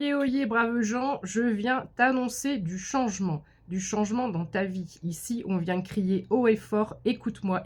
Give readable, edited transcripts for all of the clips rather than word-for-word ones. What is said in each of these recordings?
Et oyez, braves gens, je viens t'annoncer du changement dans ta vie. Ici, on vient crier haut et fort, écoute-moi,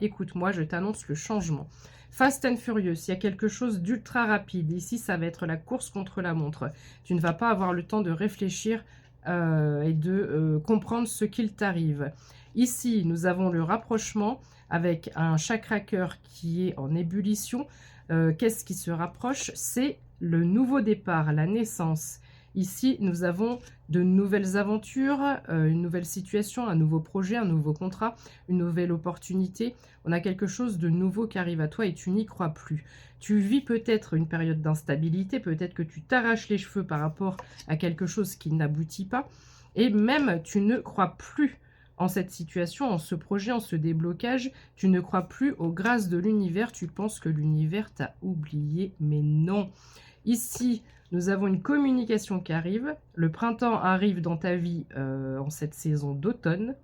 je t'annonce le changement. Fast and Furious, il y a quelque chose d'ultra rapide. Ici, ça va être la course contre la montre. Tu ne vas pas avoir le temps de réfléchir et de comprendre ce qu'il t'arrive. Ici, nous avons le rapprochement avec un chakra cœur qui est en ébullition. Qu'est-ce qui se rapproche? C'est le nouveau départ, la naissance. Ici, nous avons de nouvelles aventures, une nouvelle situation, un nouveau projet, un nouveau contrat, une nouvelle opportunité. On a quelque chose de nouveau qui arrive à toi et tu n'y crois plus. Tu vis peut-être une période d'instabilité, peut-être que tu t'arraches les cheveux par rapport à quelque chose qui n'aboutit pas. Et même, tu ne crois plus en cette situation, en ce projet, en ce déblocage. Tu ne crois plus aux grâces de l'univers. Tu penses que l'univers t'a oublié, mais non. Ici, nous avons une communication qui arrive. Le printemps arrive dans ta vie en cette saison d'automne.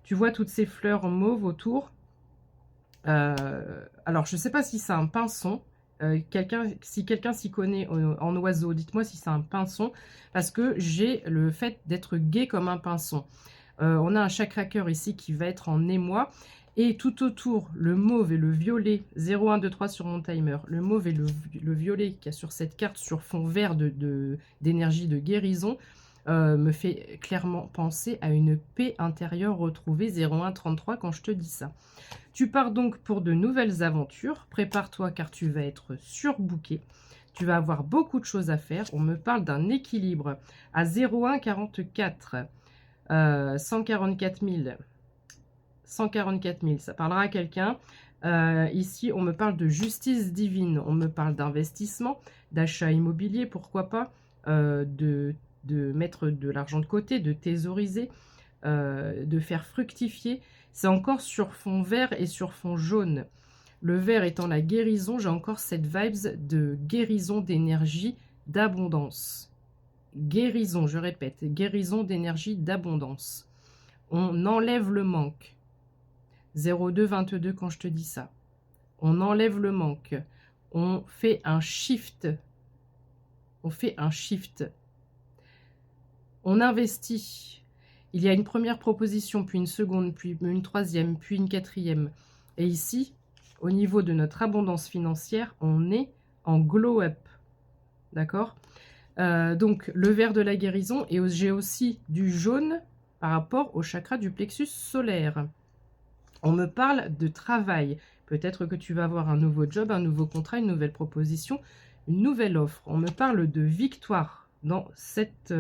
Tu vois toutes ces fleurs mauves autour. Alors, je ne sais pas si c'est un pinson. Si quelqu'un s'y connaît en oiseau, dites-moi si c'est un pinson. Parce que j'ai le fait d'être gai comme un pinson. On a un chakra cœur ici qui va être en émoi. Et tout autour, le mauve et le violet, 0, 1, 2, 3 sur mon timer, le mauve et le violet qu'il y a sur cette carte sur fond vert d'énergie de guérison, me fait clairement penser à une paix intérieure retrouvée, 01 33 quand je te dis ça. Tu pars donc pour de nouvelles aventures, prépare-toi car tu vas être surbooké. Tu vas avoir beaucoup de choses à faire. On me parle d'un équilibre à 01 44, 144 000. 144 000, ça parlera à quelqu'un. Ici, on me parle de justice divine, on me parle d'investissement, d'achat immobilier, pourquoi pas, de mettre de l'argent de côté, de thésauriser, de faire fructifier. C'est encore sur fond vert et sur fond jaune. Le vert étant la guérison, j'ai encore cette vibes de guérison d'énergie, d'abondance. Guérison, je répète, guérison d'énergie, d'abondance. On enlève le manque. 02 22 quand je te dis ça. On enlève le manque. On fait un shift. On fait un shift. On investit. Il y a une première proposition, puis une seconde, puis une troisième, puis une quatrième. Et ici, au niveau de notre abondance financière, on est en glow-up. D'accord? Donc, le vert de la guérison, et j'ai aussi du jaune par rapport au chakra du plexus solaire. On me parle de travail. Peut-être que tu vas avoir un nouveau job, un nouveau contrat, une nouvelle proposition, une nouvelle offre. On me parle de victoire dans cette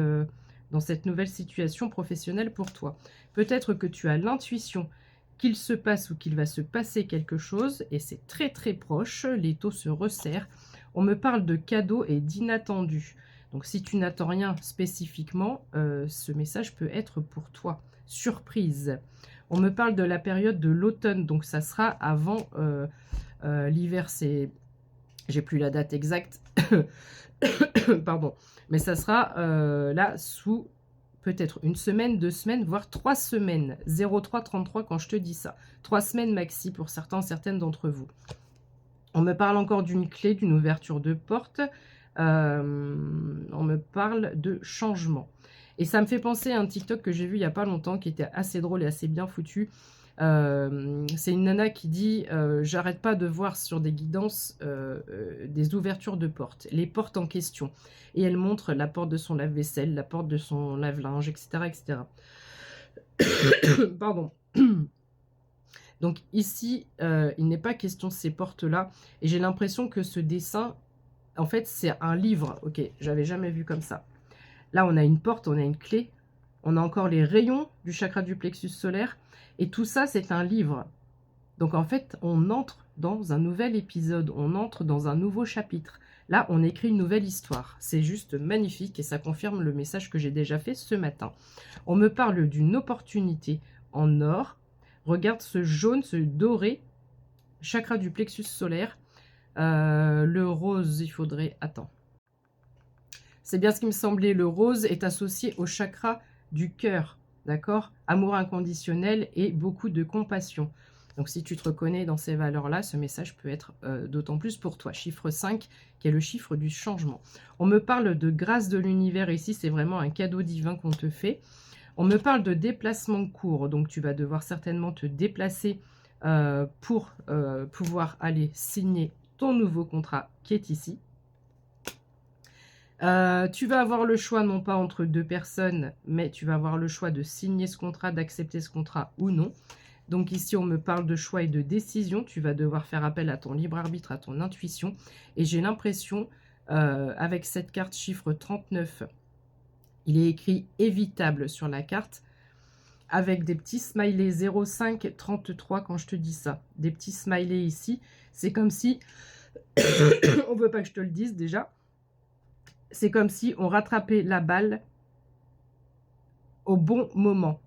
nouvelle situation professionnelle pour toi. Peut-être que tu as l'intuition qu'il se passe ou qu'il va se passer quelque chose et c'est très très proche. Les taux se resserrent. On me parle de cadeaux et d'inattendus. Donc si tu n'attends rien spécifiquement, ce message peut être pour toi. Surprise. On me parle de la période de l'automne, donc ça sera avant l'hiver, j'ai plus la date exacte, pardon, mais ça sera là sous peut-être une semaine, 2 semaines, voire 3 semaines, 03 33 quand je te dis ça, 3 semaines maxi pour certaines d'entre vous. On me parle encore d'une clé, d'une ouverture de porte, on me parle de changement. Et ça me fait penser à un TikTok que j'ai vu il n'y a pas longtemps, qui était assez drôle et assez bien foutu. C'est une nana qui dit j'arrête pas de voir sur des guidances des ouvertures de portes, les portes en question. Et elle montre la porte de son lave-vaisselle, la porte de son lave-linge, etc. etc. Pardon. Donc ici, il n'est pas question de ces portes-là. Et j'ai l'impression que ce dessin, en fait, c'est un livre. Ok, j'avais jamais vu comme ça. Là, on a une porte, on a une clé, on a encore les rayons du chakra du plexus solaire. Et tout ça, c'est un livre. Donc, en fait, on entre dans un nouvel épisode, on entre dans un nouveau chapitre. Là, on écrit une nouvelle histoire. C'est juste magnifique et ça confirme le message que j'ai déjà fait ce matin. On me parle d'une opportunité en or. Regarde ce jaune, ce doré, chakra du plexus solaire. Le rose, il faudrait... Attends. C'est bien ce qui me semblait. Le rose est associé au chakra du cœur, d'accord? Amour inconditionnel et beaucoup de compassion. Donc si tu te reconnais dans ces valeurs-là, ce message peut être d'autant plus pour toi. Chiffre 5, qui est le chiffre du changement. On me parle de grâce de l'univers ici, c'est vraiment un cadeau divin qu'on te fait. On me parle de déplacement court, donc tu vas devoir certainement te déplacer pour pouvoir aller signer ton nouveau contrat qui est ici. Tu vas avoir le choix non pas entre deux personnes, mais tu vas avoir le choix de signer ce contrat, d'accepter ce contrat ou non. Donc ici, on me parle de choix et de décision. Tu vas devoir faire appel à ton libre arbitre, à ton intuition. Et j'ai l'impression, avec cette carte chiffre 39, il est écrit « évitable » sur la carte, avec des petits smileys 05 33 quand je te dis ça. Des petits smileys ici. C'est comme si, on ne veut pas que je te le dise déjà, c'est comme si on rattrapait la balle au bon moment.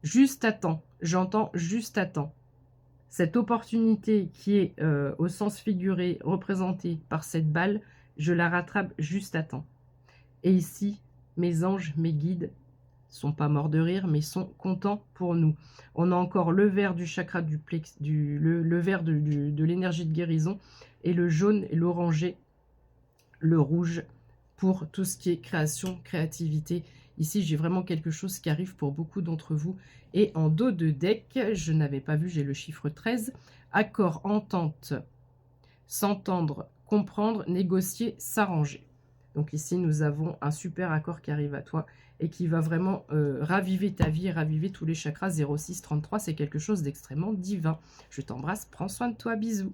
Juste à temps. J'entends juste à temps. Cette opportunité qui est au sens figuré représentée par cette balle, je la rattrape juste à temps. Et ici, mes anges, mes guides, sont pas morts de rire, mais sont contents pour nous. On a encore le vert du chakra du plex, le vert de l'énergie de guérison, et le jaune et l'orangé, le rouge, pour tout ce qui est création, créativité. Ici, j'ai vraiment quelque chose qui arrive pour beaucoup d'entre vous. Et en dos de deck, je n'avais pas vu, j'ai le chiffre 13. Accord, entente, s'entendre, comprendre, négocier, s'arranger. Donc ici, nous avons un super accord qui arrive à toi et qui va vraiment raviver ta vie et raviver tous les chakras. 06 33, c'est quelque chose d'extrêmement divin. Je t'embrasse, prends soin de toi, bisous.